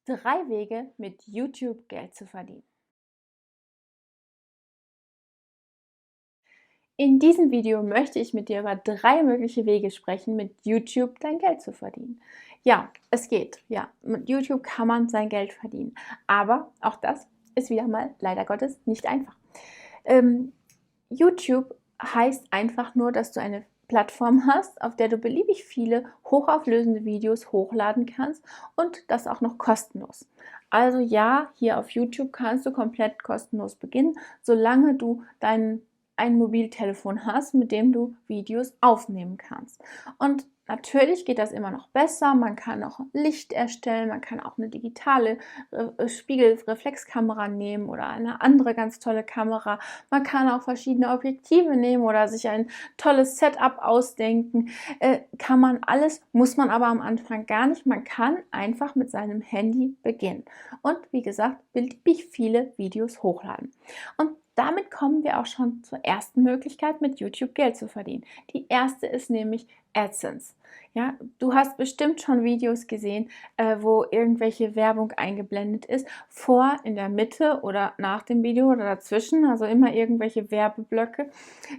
3 Wege, mit YouTube Geld zu verdienen. In diesem Video möchte ich mit dir über 3 mögliche Wege sprechen, mit YouTube dein Geld zu verdienen. Ja, es geht. Ja, mit YouTube kann man sein Geld verdienen. Aber auch das ist wieder mal leider Gottes nicht einfach. Ähm, YouTube heißt einfach nur, dass du eine Plattform hast, auf der du beliebig viele hochauflösende Videos hochladen kannst und das auch noch kostenlos. Also ja, hier auf YouTube kannst du komplett kostenlos beginnen, solange du ein Mobiltelefon hast, mit dem du Videos aufnehmen kannst. Und natürlich geht das immer noch besser. Man kann auch Licht erstellen, man kann auch eine digitale Spiegelreflexkamera nehmen oder eine andere ganz tolle Kamera. Man kann auch verschiedene Objektive nehmen oder sich ein tolles Setup ausdenken. Kann man alles, muss man aber am Anfang gar nicht. Man kann einfach mit seinem Handy beginnen und wie gesagt, beliebig viele Videos hochladen. Und damit kommen wir auch schon zur ersten Möglichkeit, mit YouTube Geld zu verdienen. Die erste ist nämlich AdSense. Ja, du hast bestimmt schon Videos gesehen, wo irgendwelche Werbung eingeblendet ist, vor, in der Mitte oder nach dem Video oder dazwischen, also immer irgendwelche Werbeblöcke.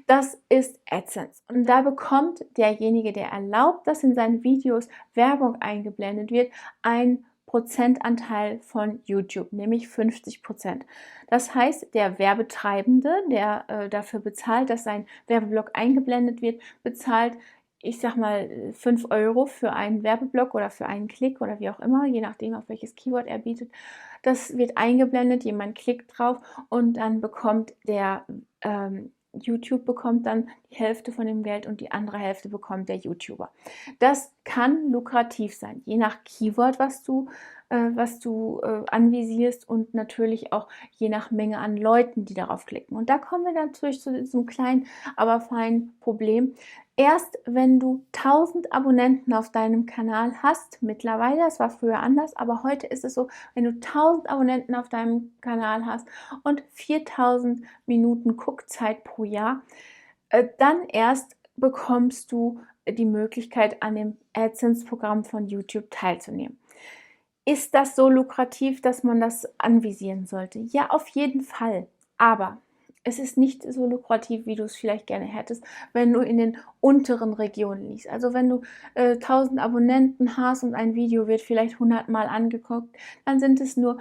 Das ist AdSense. Und da bekommt derjenige, der erlaubt, dass in seinen Videos Werbung eingeblendet wird, ein Prozentanteil von YouTube, nämlich 50%. Das heißt, der Werbetreibende, der dafür bezahlt, dass sein Werbeblock eingeblendet wird, bezahlt, ich sag mal, 5 Euro für einen Werbeblock oder für einen Klick oder wie auch immer, je nachdem, auf welches Keyword er bietet. Das wird eingeblendet, jemand klickt drauf und dann bekommt YouTube bekommt dann die Hälfte von dem Geld und die andere Hälfte bekommt der YouTuber. Das kann lukrativ sein, je nach Keyword, was du anvisierst und natürlich auch je nach Menge an Leuten, die darauf klicken. Und da kommen wir natürlich zu diesem kleinen, aber feinen Problem. Erst wenn du 1000 Abonnenten auf deinem Kanal hast, mittlerweile, das war früher anders, aber heute ist es so, wenn du 1000 Abonnenten auf deinem Kanal hast und 4000 Minuten Guckzeit pro Jahr, dann erst bekommst du die Möglichkeit, an dem AdSense-Programm von YouTube teilzunehmen. Ist das so lukrativ, dass man das anvisieren sollte? Ja, auf jeden Fall. Aber es ist nicht so lukrativ, wie du es vielleicht gerne hättest, wenn du in den unteren Regionen liegst. Also wenn du 1000 Abonnenten hast und ein Video wird vielleicht 100 Mal angeguckt, dann sind es nur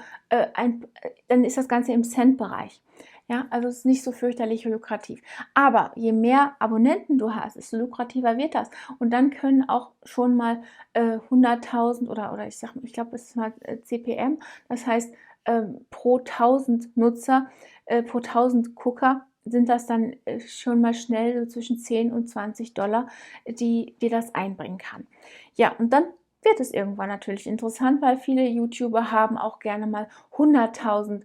dann ist das Ganze im Cent-Bereich. Ja, also es ist nicht so fürchterlich lukrativ. Aber je mehr Abonnenten du hast, desto lukrativer wird das. Und dann können auch schon mal 100.000 oder ich glaube, es ist mal CPM, das heißt pro 1000 Nutzer, pro 1000 Gucker sind das dann schon mal schnell so zwischen 10 und 20 Dollar, die dir das einbringen kann. Ja, und dann wird es irgendwann natürlich interessant, weil viele YouTuber haben auch gerne mal 100.000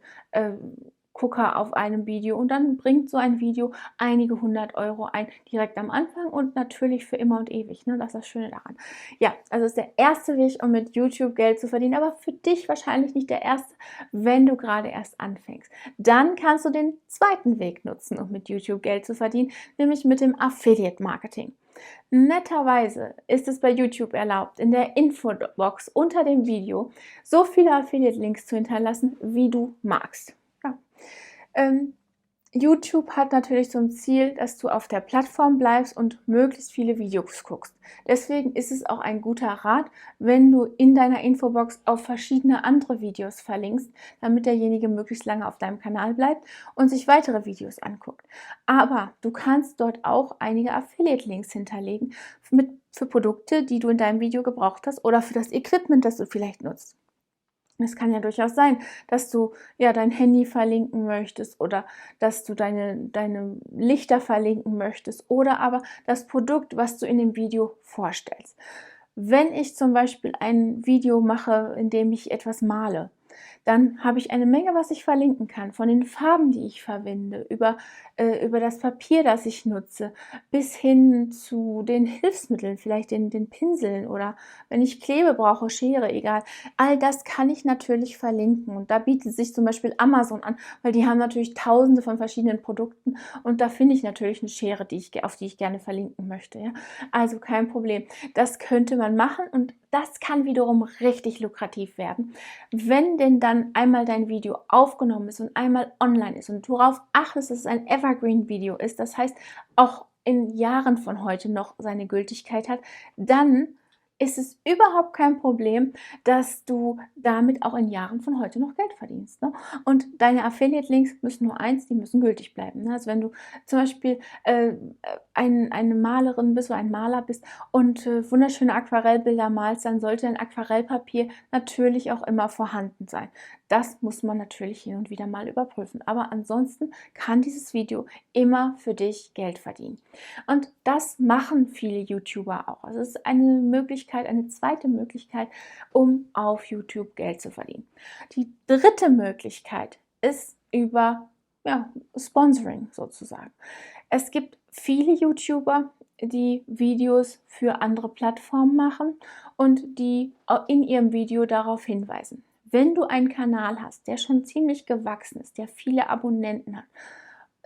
Gucker auf einem Video und dann bringt so ein Video einige 100 € ein, direkt am Anfang und natürlich für immer und ewig, ne? Das ist das Schöne daran. Ja, also ist der erste Weg, um mit YouTube Geld zu verdienen, aber für dich wahrscheinlich nicht der erste, wenn du gerade erst anfängst. Dann kannst du den zweiten Weg nutzen, um mit YouTube Geld zu verdienen, nämlich mit dem Affiliate Marketing. Netterweise ist es bei YouTube erlaubt, in der Infobox unter dem Video so viele Affiliate-Links zu hinterlassen, wie du magst. Ja. YouTube hat natürlich zum Ziel, dass du auf der Plattform bleibst und möglichst viele Videos guckst. Deswegen ist es auch ein guter Rat, wenn du in deiner Infobox auf verschiedene andere Videos verlinkst, damit derjenige möglichst lange auf deinem Kanal bleibt und sich weitere Videos anguckt. Aber du kannst dort auch einige Affiliate-Links hinterlegen für Produkte, die du in deinem Video gebraucht hast oder für das Equipment, das du vielleicht nutzt. Es kann ja durchaus sein, dass du ja dein Handy verlinken möchtest oder dass du deine Lichter verlinken möchtest oder aber das Produkt, was du in dem Video vorstellst. Wenn ich zum Beispiel ein Video mache, in dem ich etwas male, dann habe ich eine Menge, was ich verlinken kann, von den Farben, die ich verwende, über das Papier, das ich nutze, bis hin zu den Hilfsmitteln, vielleicht den Pinseln oder wenn ich Klebe brauche, Schere, egal. All das kann ich natürlich verlinken und da bietet sich zum Beispiel Amazon an, weil die haben natürlich tausende von verschiedenen Produkten und da finde ich natürlich eine Schere, auf die ich gerne verlinken möchte. Ja? Also kein Problem. Das könnte man machen und das kann wiederum richtig lukrativ werden. Wenn denn dann einmal dein Video aufgenommen ist und einmal online ist und du darauf achtest, dass es ein Evergreen-Video ist, das heißt auch in Jahren von heute noch seine Gültigkeit hat, dann ist es überhaupt kein Problem, dass du damit auch in Jahren von heute noch Geld verdienst. Ne? Und deine Affiliate-Links müssen nur eins, die müssen gültig bleiben. Ne? Also wenn du zum Beispiel eine Malerin bist oder ein Maler bist und wunderschöne Aquarellbilder malst, dann sollte dein Aquarellpapier natürlich auch immer vorhanden sein. Das muss man natürlich hin und wieder mal überprüfen. Aber ansonsten kann dieses Video immer für dich Geld verdienen. Und das machen viele YouTuber auch. Also es ist eine Möglichkeit, eine zweite Möglichkeit, um auf YouTube Geld zu verdienen. Die dritte Möglichkeit ist über Sponsoring sozusagen. Es gibt viele YouTuber, die Videos für andere Plattformen machen und die in ihrem Video darauf hinweisen. Wenn du einen Kanal hast, der schon ziemlich gewachsen ist, der viele Abonnenten hat,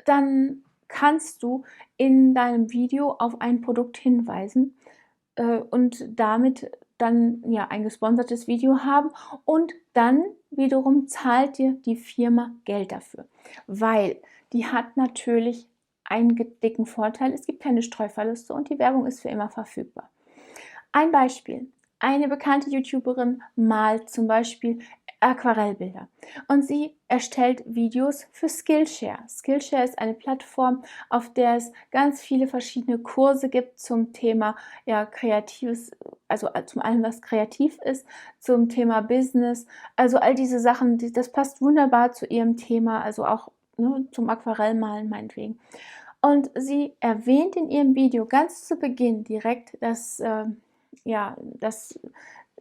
dann kannst du in deinem Video auf ein Produkt hinweisen und damit dann ein gesponsertes Video haben und dann wiederum zahlt dir die Firma Geld dafür, weil die hat natürlich einen dicken Vorteil, es gibt keine Streuverluste und die Werbung ist für immer verfügbar. Ein Beispiel. Eine bekannte YouTuberin malt zum Beispiel Aquarellbilder und sie erstellt Videos für Skillshare. Skillshare ist eine Plattform, auf der es ganz viele verschiedene Kurse gibt zum Thema Kreatives, also zum allem, was kreativ ist, zum Thema Business, also all diese Sachen, das passt wunderbar zu ihrem Thema, also auch zum Aquarellmalen meinetwegen. Und sie erwähnt in ihrem Video ganz zu Beginn direkt, dass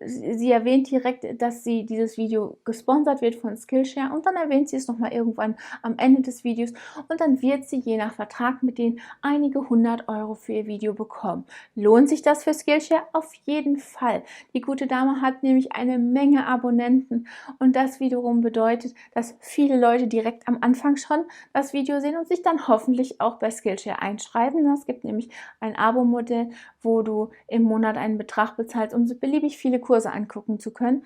sie erwähnt direkt, dass sie dieses Video gesponsert wird von Skillshare und dann erwähnt sie es nochmal irgendwann am Ende des Videos und dann wird sie je nach Vertrag mit denen einige 100 € für ihr Video bekommen. Lohnt sich das für Skillshare? Auf jeden Fall. Die gute Dame hat nämlich eine Menge Abonnenten und das wiederum bedeutet, dass viele Leute direkt am Anfang schon das Video sehen und sich dann hoffentlich auch bei Skillshare einschreiben. Es gibt nämlich ein Abo-Modell, wo du im Monat einen Betrag bezahlst, um so beliebig viele Kurse angucken zu können.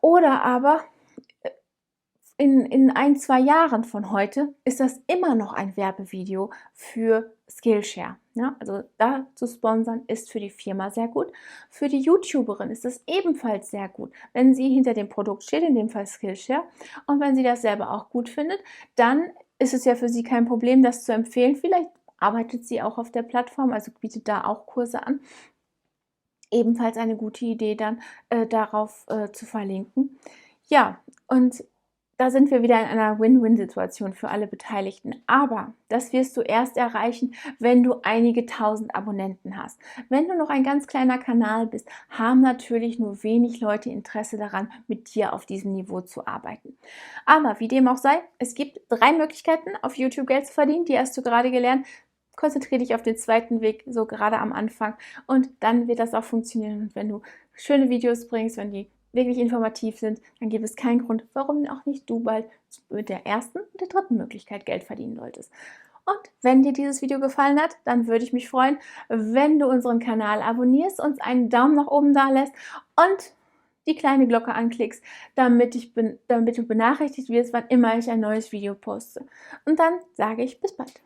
Oder aber in 1-2 Jahren von heute ist das immer noch ein Werbevideo für Skillshare. Ja, also da zu sponsern ist für die Firma sehr gut. Für die YouTuberin ist das ebenfalls sehr gut, wenn sie hinter dem Produkt steht, in dem Fall Skillshare. Und wenn sie das selber auch gut findet, dann ist es ja für sie kein Problem, das zu empfehlen. Vielleicht arbeitet sie auch auf der Plattform, also bietet da auch Kurse an. Ebenfalls eine gute Idee dann darauf zu verlinken. Ja, und da sind wir wieder in einer Win-Win-Situation für alle Beteiligten. Aber das wirst du erst erreichen, wenn du einige tausend Abonnenten hast. Wenn du noch ein ganz kleiner Kanal bist, haben natürlich nur wenig Leute Interesse daran, mit dir auf diesem Niveau zu arbeiten. Aber wie dem auch sei, es gibt 3 Möglichkeiten, auf YouTube Geld zu verdienen. Die hast du gerade gelernt. Konzentriere dich auf den zweiten Weg, so gerade am Anfang. Und dann wird das auch funktionieren. Und wenn du schöne Videos bringst, wenn die wirklich informativ sind, dann gibt es keinen Grund, warum auch nicht du bald mit der ersten und der dritten Möglichkeit Geld verdienen solltest. Und wenn dir dieses Video gefallen hat, dann würde ich mich freuen, wenn du unseren Kanal abonnierst, uns einen Daumen nach oben da lässt und die kleine Glocke anklickst, damit du benachrichtigt wirst, wann immer ich ein neues Video poste. Und dann sage ich bis bald.